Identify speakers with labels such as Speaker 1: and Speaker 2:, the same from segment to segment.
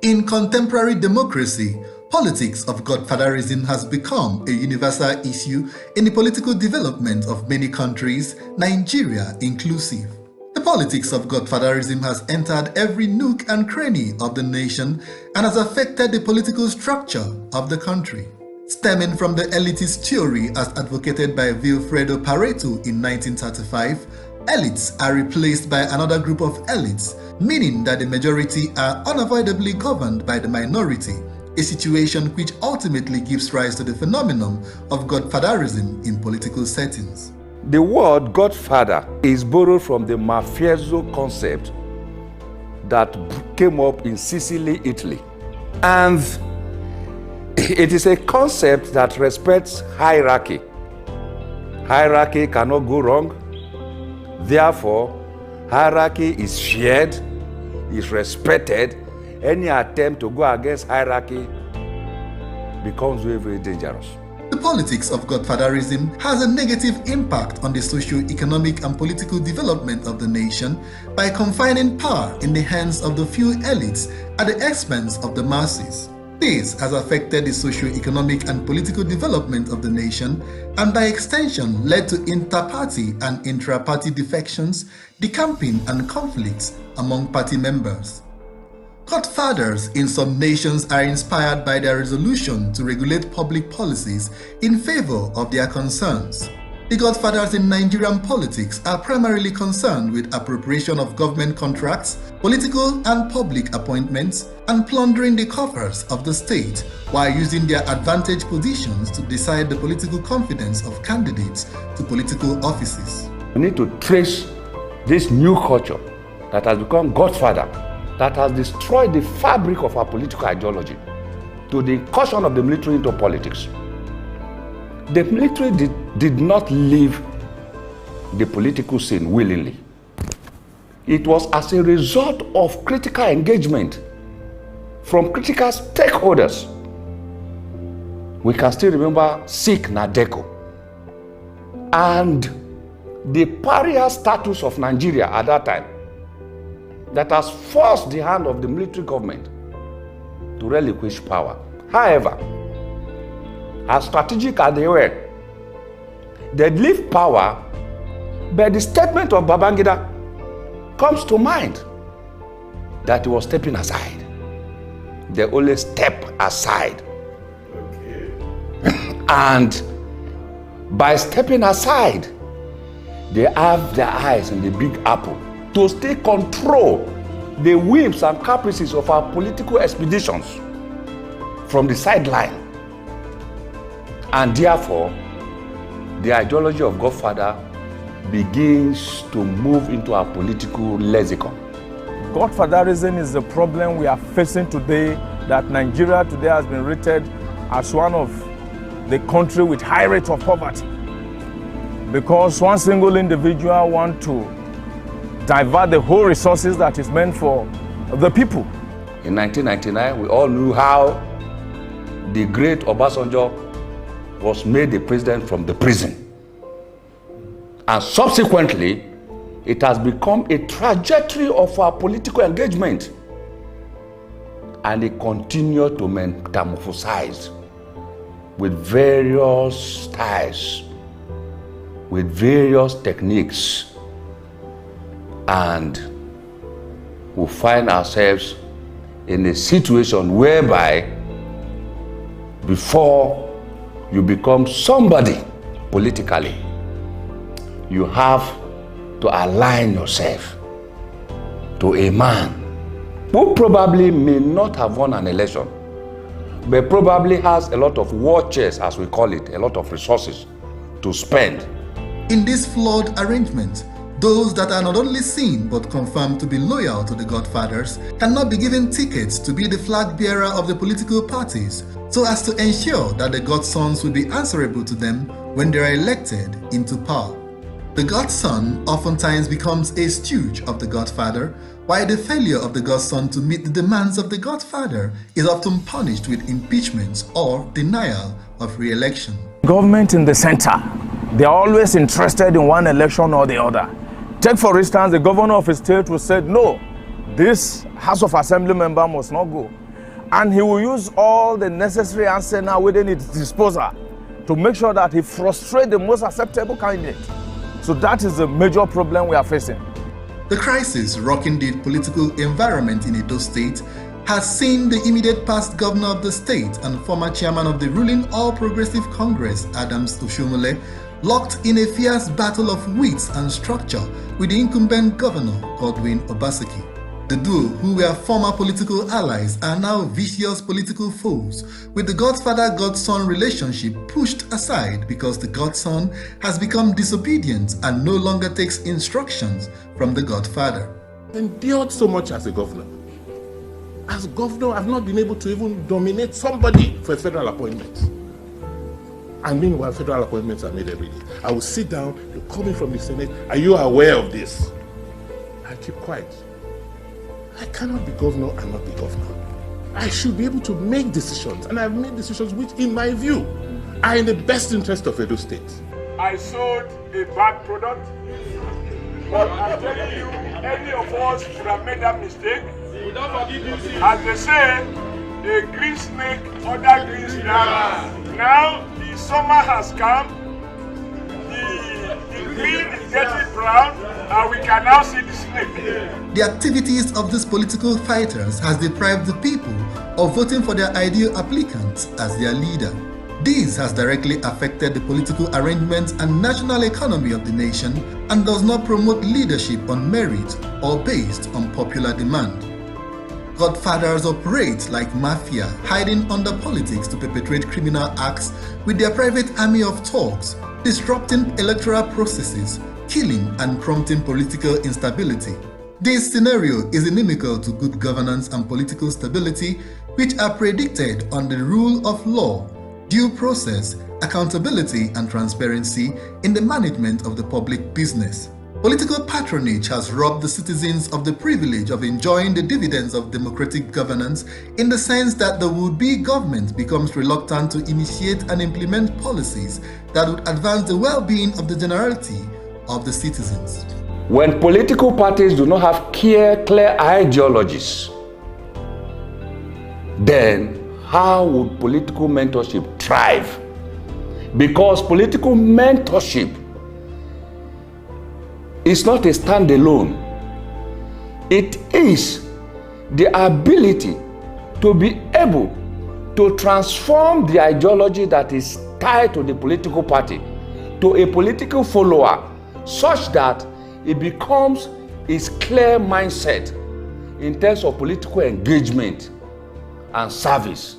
Speaker 1: In contemporary democracy, politics of godfatherism has become a universal issue in the political development of many countries, Nigeria inclusive. The politics of godfatherism has entered every nook and cranny of the nation and has affected the political structure of the country. Stemming from the elitist theory as advocated by Vilfredo Pareto in 1935, elites are replaced by another group of elites, meaning that the majority are unavoidably governed by the minority, a situation which ultimately gives rise to the phenomenon of godfatherism in political settings.
Speaker 2: The word godfather is borrowed from the mafioso concept that came up in Sicily, Italy. And it is a concept that respects hierarchy. Hierarchy cannot go wrong. Therefore, hierarchy is feared, is respected. Any attempt to go against hierarchy becomes very, very dangerous.
Speaker 1: The politics of godfatherism has a negative impact on the socio-economic and political development of the nation by confining power in the hands of the few elites at the expense of the masses. This has affected the socio-economic and political development of the nation and by extension led to inter-party and intra-party defections, decamping and conflicts among party members. Godfathers in some nations are inspired by their resolution to regulate public policies in favor of their concerns. The godfathers in Nigerian politics are primarily concerned with appropriation of government contracts, political and public appointments, and plundering the coffers of the state while using their advantaged positions to decide the political confidence of candidates to political offices.
Speaker 2: We need to trace this new culture that has become godfather, that has destroyed the fabric of our political ideology, to the incursion of the military into politics. The military did not leave the political scene willingly. It was as a result of critical engagement from critical stakeholders. We can still remember Sikh Nadeko and the pariah status of Nigeria at that time that has forced the hand of the military government to relinquish power. However, as strategic as they were, they leave power, but the statement of Babangida comes to mind that he was stepping aside. They only step aside. And by stepping aside, they have their eyes on the big apple to still control the whims and caprices of our political expeditions from the sideline. And therefore, the ideology of Godfather begins to move into our political lexicon.
Speaker 3: Godfatherism is the problem we are facing today, that Nigeria today has been rated as one of the country with high rate of poverty. Because one single individual wants to divert the whole resources that is meant for the people.
Speaker 2: In 1999, we all knew how the great Obasanjo was made the president from the prison. And subsequently, it has become a trajectory of our political engagement. And it continued to metamorphosize with various styles, with various techniques. And we find ourselves in a situation whereby before you become somebody politically, you have to align yourself to a man who probably may not have won an election, but probably has a lot of war chest, as we call it, a lot of resources to spend.
Speaker 1: In this flawed arrangement, those that are not only seen but confirmed to be loyal to the godfathers cannot be given tickets to be the flag bearer of the political parties, so as to ensure that the godsons will be answerable to them when they are elected into power. The godson oftentimes becomes a stooge of the godfather, while the failure of the godson to meet the demands of the godfather is often punished with impeachment or denial of re-election.
Speaker 3: Government in the center, they are always interested in one election or the other. Take for instance, the governor of a state who said, no, this House of Assembly member must not go. And he will use all the necessary arsenal within its disposal to make sure that he frustrates the most acceptable candidate. So that is the major problem we are facing.
Speaker 1: The crisis rocking the political environment in Edo State has seen the immediate past governor of the state and former chairman of the ruling All Progressive Congress, Adams Oshomole, locked in a fierce battle of wits and structure with the incumbent governor, Godwin Obaseki. The duo, who were former political allies, are now vicious political foes, with the godfather-godson relationship pushed aside because the godson has become disobedient and no longer takes instructions from the godfather.
Speaker 4: I endured so much as a governor. As governor, I've not been able to even nominate somebody for a federal appointment. And meanwhile, federal appointments are made every day. I will sit down, you call me from the Senate, are you aware of this? I keep quiet. I cannot be governor and not be governor. I should be able to make decisions, and I've made decisions which, in my view, are in the best interest of Edo State.
Speaker 5: I sold a bad product, but I'm telling you, any of us should have made that mistake. As they say, a green snake under green snake. Now the summer has come, the green is getting brown, and we can now see the snake.
Speaker 1: The activities of these political fighters has deprived the people of voting for their ideal applicants as their leader. This has directly affected the political arrangements and national economy of the nation and does not promote leadership on merit or based on popular demand. Godfathers operate like mafia, hiding under politics to perpetrate criminal acts with their private army of thugs, disrupting electoral processes, killing and prompting political instability. This scenario is inimical to good governance and political stability, which are predicted on the rule of law, due process, accountability and transparency in the management of the public business. Political patronage has robbed the citizens of the privilege of enjoying the dividends of democratic governance, in the sense that the would-be government becomes reluctant to initiate and implement policies that would advance the well-being of the generality of the citizens.
Speaker 2: When political parties do not have clear ideologies, then how would political mentorship thrive? Because political mentorship is not a standalone. It is the ability to be able to transform the ideology that is tied to the political party to a political follower, such that it becomes its clear mindset in terms of political engagement and service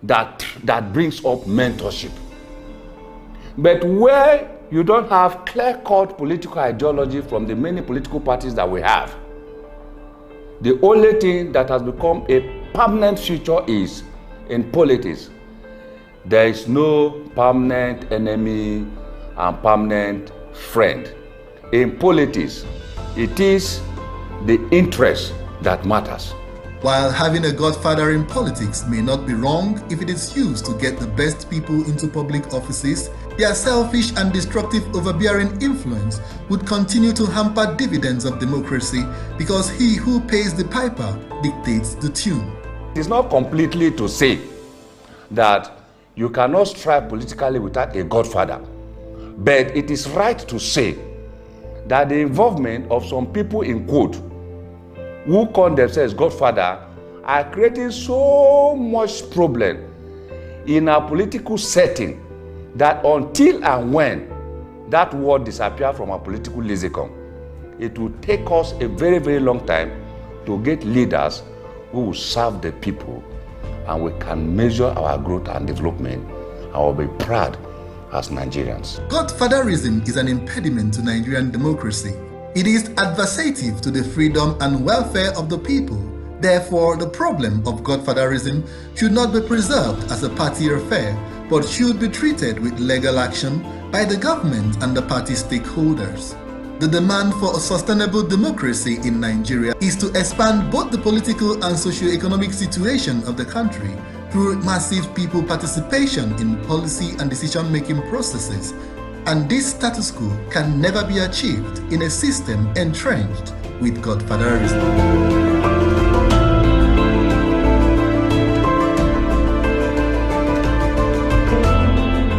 Speaker 2: that brings up mentorship. But where you don't have clear-cut political ideology from the many political parties that we have, the only thing that has become a permanent feature is, in politics, there is no permanent enemy and permanent friend. In politics, it is the interest that matters.
Speaker 1: While having a godfather in politics may not be wrong if it is used to get the best people into public offices, their selfish and destructive overbearing influence would continue to hamper dividends of democracy, because he who pays the piper dictates the tune.
Speaker 2: It is not completely to say that you cannot strive politically without a godfather, but it is right to say that the involvement of some people in quote who call themselves godfather are creating so much problem in our political setting that until and when that word disappears from our political lexicon, it will take us a very, very long time to get leaders who will serve the people, and we can measure our growth and development, and we'll be proud as Nigerians.
Speaker 1: Godfatherism is an impediment to Nigerian democracy. It is adversative to the freedom and welfare of the people. Therefore, the problem of godfatherism should not be preserved as a party affair, but should be treated with legal action by the government and the party stakeholders. The demand for a sustainable democracy in Nigeria is to expand both the political and socio-economic situation of the country through massive people participation in policy and decision-making processes. And this status quo can never be achieved in a system entrenched with godfatherism.